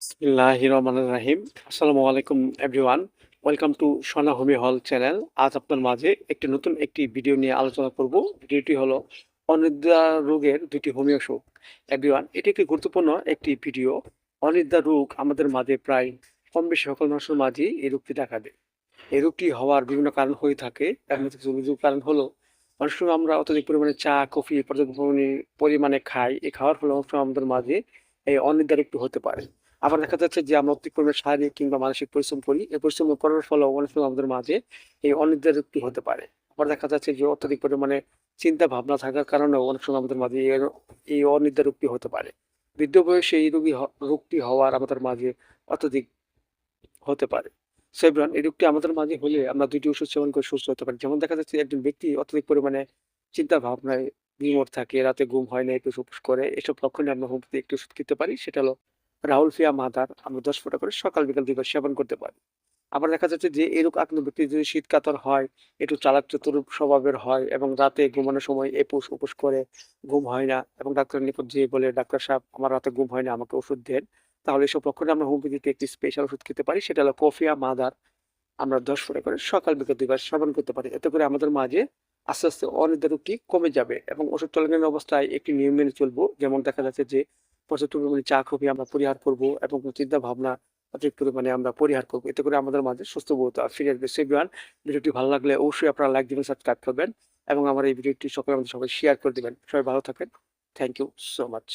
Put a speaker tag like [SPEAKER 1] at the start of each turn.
[SPEAKER 1] বিসমিল্লাহির রহমানির রাহিম। আসসালামু আলাইকুম এভরিওয়ান। ওয়েলকাম টু সোনা হোমি হল চ্যানেল। আজ আপনার মাঝে নতুন একটি ভিডিও নিয়ে আলোচনা করব। ভিডিওটি হলো অনিদ্রা রোগের ২টি হোমিও ওষুধ। এভরিওয়ান, এটি একটি গুরুত্বপূর্ণ একটি ভিডিও। অনিদ্রা রোগ আমাদের মাঝে প্রায় কম বেশি সকল মানুষের মাঝেই এই রোগটি দেখা দেয়। এই রোগটি হওয়ার বিভিন্ন কারণ হয়ে থাকে। এর মধ্যে কিছু কিছু কারণ হলো, অনেক সময় আমরা অত্যধিক পরিমাণে চা, কফি পর্যাপ্ত পরিমাণে খাই। এই খাওয়ার ফলে অনেক সময় আমাদের মাঝে এই অনিদ্রা রোগটি হতে পারে। আবার দেখা যাচ্ছে যে আমরা অত্যধিক পরিমাণে শারীরিক কিংবা মানসিক পরিশ্রম করি। এই পরিশ্রম করার ফলেও অনেক সময় আমাদের মাঝে এই অনিদ্রা রোগটি হতে পারে। আবার দেখা যাচ্ছে যে অত্যধিক পরিমাণে চিন্তা ভাবনা থাকার কারণেও অনেক সময় আমাদের মাঝে এই অনিদ্রা রোগটি হতে পারে। বৃদ্ধ বয়সে এই রোগটি হওয়ার আমাদের মাঝে অত্যধিক হতে পারে। সো এভরিওয়ান, এই রোগটি আমাদের মাঝে হলে আমরা ২ টি ওষুধ সেবন করে সুস্থ হতে পারি। যেমন দেখা যাচ্ছে একজন ব্যক্তি অত্যধিক পরিমাণে চিন্তা ভাবনায় বিমূঢ় থাকে, রাতে ঘুম হয় না, একুশ ওকুশ করে। এসব লক্ষণে আমরা হোমিওপ্যাথি একটি ওষুধ খেতে পারি। সেটা হলো রাউলফিয়া মাদার। আমরা ১০ ফোঁটা করে সকাল বিকাল ২ বার সেবন করতে পারি। আবার দেখা যাচ্ছে যে এই রোগ আক্রান্ত ব্যক্তি যদি শীতকাতর হয়, একটু চালাক চতুর স্বভাবের হয় এবং রাতে ঘুমানোর সময় এপুস ওপুস করে, ঘুম হয় না এবং ডাক্তারের নিকট যেয়ে বলে, "ডাক্তার সাহেব, আমার রাতে ঘুম হয় না, আমাকে ওষুধ দেন।" তাহলে এসব লক্ষণে আমরা হোমিওপ্যাথিতে একটি স্পেশাল ওষুধ খেতে পারি। সেটা হলো কফিয়া মাদার। আমরা ১০ ফোঁটা করে সকাল বিকাল ২ বার সেবন করতে পারি। এতে করে আমাদের মাঝে আস্তে, আস্তে অনিদ্রা রোগটি কমে যাবে এবং ওষুধ চলাকালীন অবস্থায় একটি নিয়ম মেনে চলবো। যেমন দেখা যাচ্ছে যে পর্যাপ্ত পরিমাণে চা, কফি আমরা পরিহার করব এবং চিন্তা ভাবনা অধিক পরিমাণে আমরা পরিহার করব। এতে করে আমাদের মাঝে সুস্থ বোধ ফিরে আসবে। সো এভরিওয়ান, ভিডিওটি ভালো লাগলে অবশ্যই আপনারা লাইক দিবেন, সাবস্ক্রাইব করবেন এবং আমার এই ভিডিওটি আমাদের সবাই শেয়ার করে দিবেন। সবাই ভালো থাকবেন। Thank you so much.